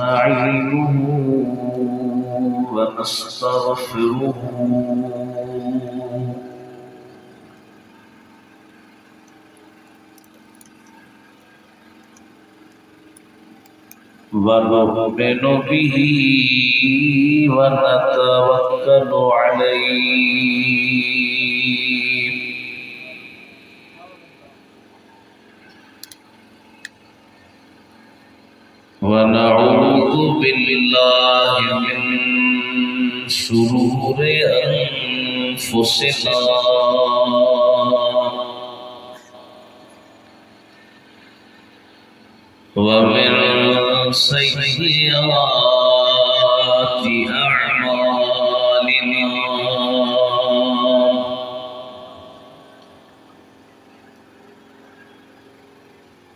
ونستعينه ونستغفره ونؤمن به ونتوكل عليه ونعوذ بالله من شرور أنفسنا ومن سيئات أعمالنا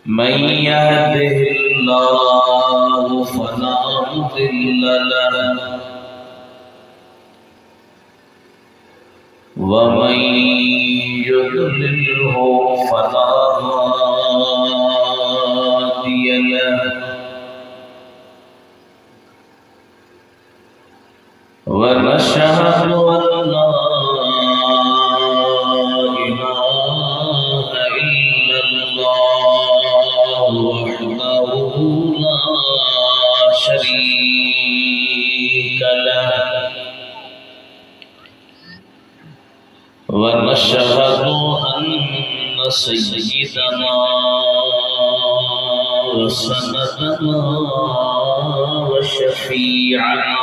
من يهده الله فلا مضل له ومن يضلله فلا هادي له ونشهد أن لا إله إلا الله وحده لا شريك له ونشهد أن سيدنا وسندنا وشفيعنا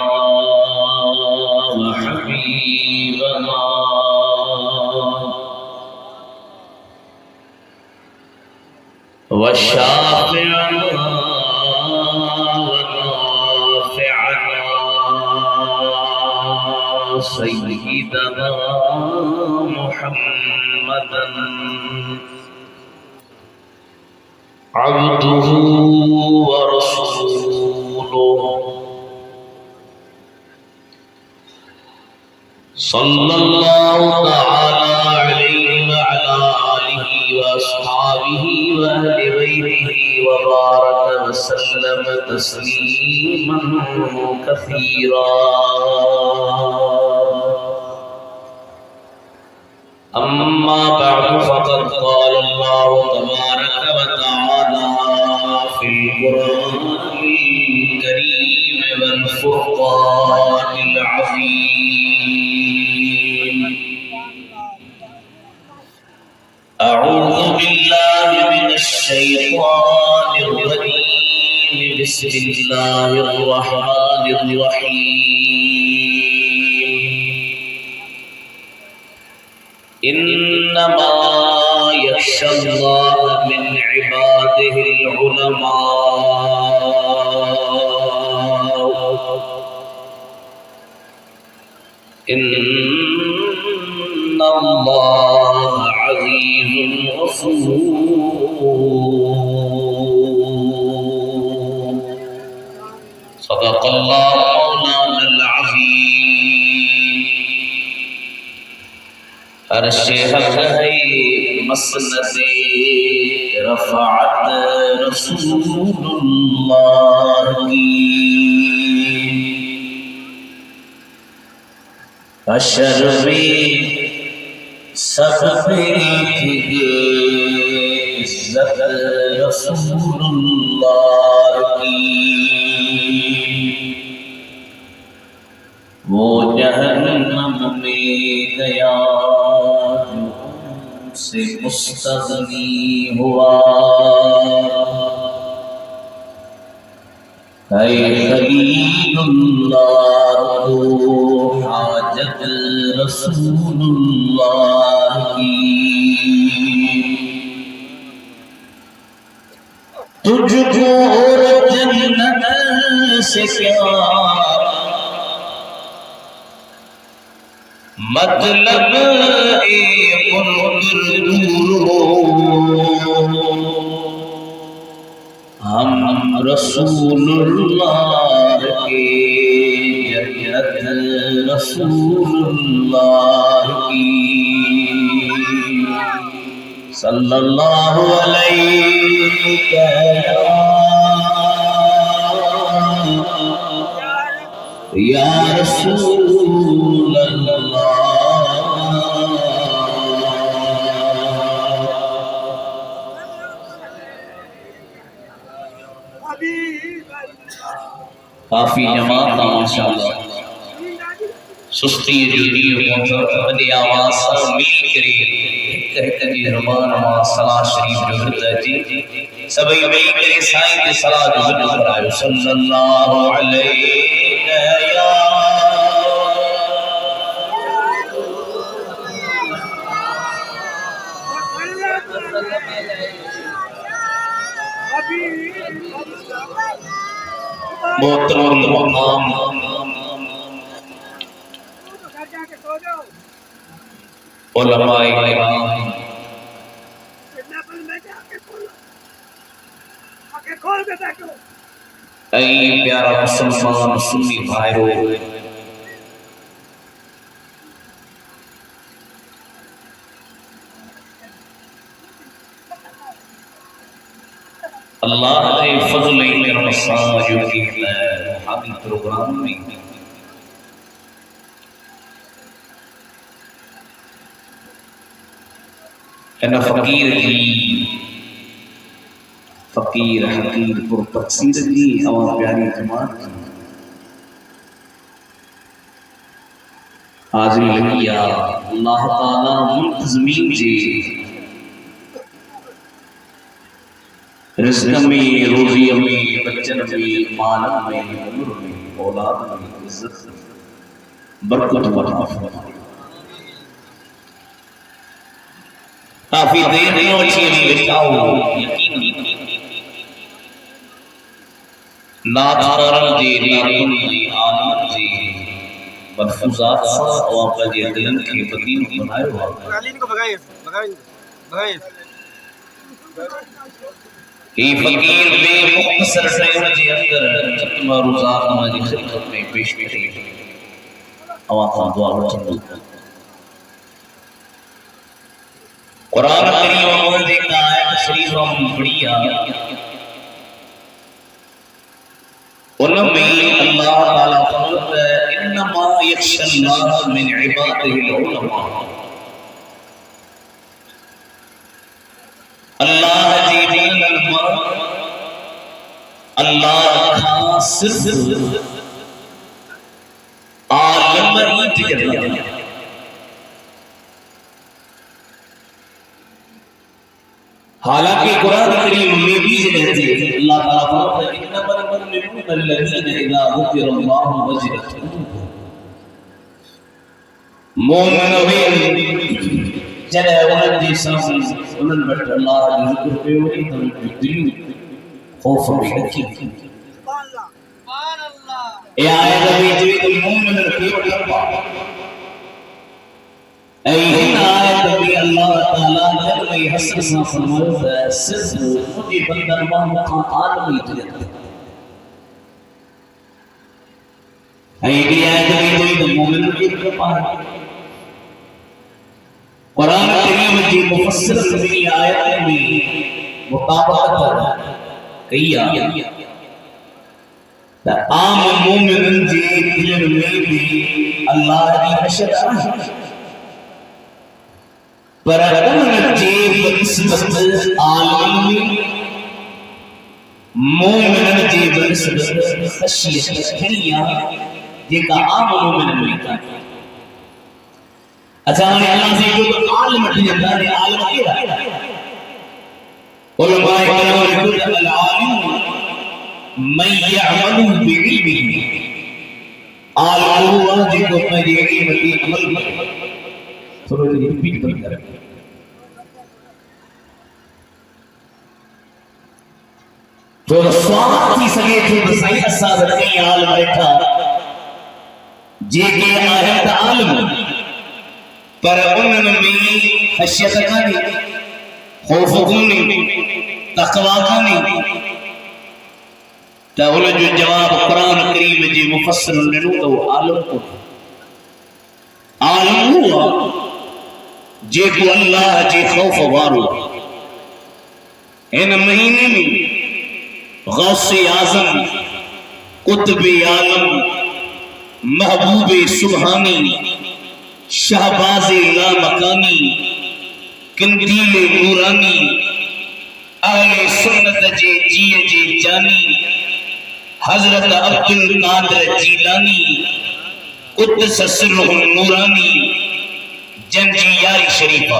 وحبيبنا وشافعنا ونافعنا سيدنا محمدا عبده ورسوله صلى الله تعالى عليه وعلى آله وأصحابه وأهل بيته وبارك وسلم تسليما كثيرا أما بعد فقد قال الله تبارك وتعالى في القرآن الكريم والفرقان العظيم أعوذ بالله من الشيطان الرجيم بسم الله الرحمن الرحيم إنما يخشى الله من عباده العلماء إن الله عزيز غفور صدق الله مولانا العظيم عرش حق ہے مسند رفعت رسول اللہ کی حشر میں سب پہ عزت رسول اللہ کی وہ جہنم میں گیا سے مستغنی ہوا اے خلیل اللہ کو حاجت رسول اللہ کی تجھ کو اور جنت سے کیا مطلب ہم رسول اللہ کے جنت رسول اللہ کی صلی اللہ علیہ या रसूल अल्लाह। काफी जमात माशाअल्लाह सुस्ती जुड़ी वॾी आवाज़ सां मिली करे हिक जी ज़बान मां सलाह शरीफ़ जो विर्द अचे सभई वेही करे साईं ते सलाह जो विर्द करायो सल्लल्लाहु अलैहि या मोहतरम मकाम उलमाए किराम ऐ प्यारा मुसलमान सुन्नी भाइरो अल्लाह के फजल करम सां जो की हादी प्रोग्राम में एन फकीर जी फकीर हकीर पुर तकसीर जी और प्यारी जमात जी हाजिरी लगी आ अल्लाह ताला मुंतज़मीन जी रिज़्क़ में रोज़ी में बच्चन में माल में उम्र में औलाद में इज्जत बरकत अता फरमाए। काफी देर नौची में बिताओ यकीन नादारन जी नातुन जी आलम जी मलफूजात सा और आपका जी दिलन के बदीन बनायो कालीन को भगाइए भगाइए भगाइए ये फकीर बे मुख्तसर टाइम जे अंदर चकमा रोज़ात हमारी खिदमत में पेश करे आवाज़ दुआ वठंदो कुरान करीम में देखा आयत शरीफ हम बढ़िया उनमें अल्लाह ताला फरमाता है इन्नमा यख्शल्लाह मिन इबादिहिल उलमा अल्लाह जी बिल मर अल्लाह का सिर्फ आलम ही जल्ला हालांकि कुरान करीम में भी रहती है अल्लाह ताला फरमाता है इन्नमल मुमिनून अल्लज़ीना इज़ा ज़ुकिरल्लाहु वजिलत क़ुलूबुहुम मोमिन वे जॾहिं उन्हनि जे साम्हूं उन्हनि वटि अल्लाह जो ज़िक्र कयो वञे त उन्हनि जूं दिलियूं ख़ौफ़ में ॾकी सुभान अल्लाह ए आयत में चवे थो मोमिननि खे वठंदा ऐं हिन आयत में अल्लाह ताला ने हसन सां फरमायो त सिर्फ़ मुंहिंजे बंदनि मां मूंखां आलम ई जुड़ियल ऐं ॿी आयत में चवे त मोमिननि खे कृपा आहे कुरान करीम जी मुफस्सिर ॿी आयत में मुताबकत कई आहे त आम मोमिननि जे दिलनि में भी अल्लाह जी ख़शियत आहे पर उन्हनि जे बनिस्बत आलम में मोमिननि जे बनिस्बत ख़शियत घणी आहे जेका आम मोमिननि में कान्हे। अच्छा हाणे अल्लाह से जो आलम ॾियंदा ने आलम केड़ा उलमाए किराम लिखो अल आलिम मन यअमलु बिइल्मिही आलम हुआ जेको पंहिंजे इल्म ते अमल करे थोरो रिपीट कर तो स्वाद थी सके थो त सही असां कई आलम वेठा जेके आहिनि त आलम पर उन्हनि में ख़शियत कान्हे ख़ौफ़ कोन्हे तक़वा कान्हे त उन जो जवाब कुरान करीम जे मुफ़स्सिरनि ॾिनो त उहो आलम कोन्हे आलम हुआ जेको अल्लाह जे ख़ौफ़ वारो इन महीने में गौसे आज़म कुतुब आलम महबूबे सुबहानी शहबाजे लामकानी कंदीले नूरानी अहले सुन्नत जे जिए जे जानी हजरत अब्दुल कादिर जीलानी कुद्दस सिर्रुहु नूरानी जंजी यारी शरीफा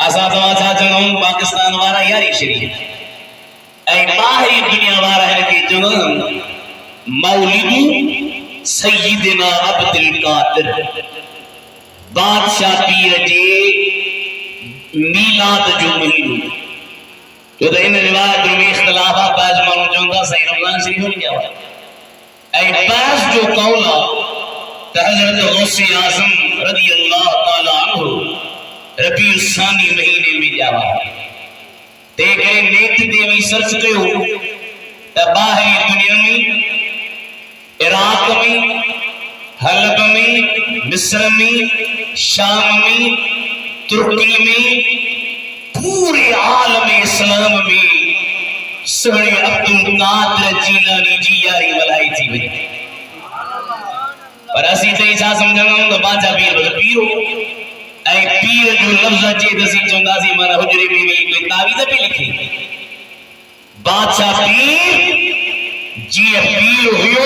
असा तवा छा चऊं पाकिस्तान वारा यारी शरीफ ऐं ॿाहिरी दुनिया वारा हिन खे चवनि मौलिदु सय्यिदिना अब्दुल कादिर बादशाह पीर जे मीलाद जो महीनो तो इन रिवायत में इख्तिलाफ है बाज मालूम चवंदा सही रमजान शरीफ नहीं गया ऐं बाज जो कौल त हजरत गौसे आजम रजी अल्लाह ताला अन्हु रबीउल सानी महीने में जावा ते करे नेट ते भी सर्च कयो त ॿाहिरी दुनिया में इराक में हलब में मिस्र में शाम में तुर्की में पूरे आलम इस्लाम में सुहरे अब्दुल कादिर जीलानी जी यारी वलाई थी वई पर असी ते छा समझंदा तो बादशाह पीर बस पीरो ऐं पीर जो लफ्ज़ अचे त असीं चवंदासीं माना हुजरे में वेही कोई तावीज़ पई लिखे बादशाह पीर जीअं पीर हुयो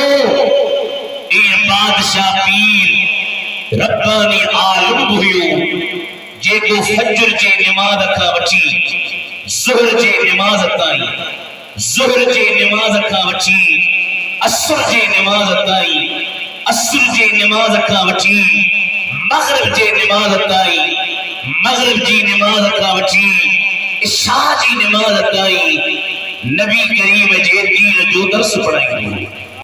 ईअं बादशाह पीर रब्बानी आलिम हुयो जेको फजर जे नमाज खां वठी ज़ुहर जे नमाज ताईं ज़ुहर जे नमाज खां वठी असर जे नमाज ताईं असर जे नमाज खां वठी मगरिब जे नमाज ताईं मगरिब जी नमाज खां वठी इशा जी नमाज ताईं नबी करीम जे दीन जो दर्स पढ़ाईंदो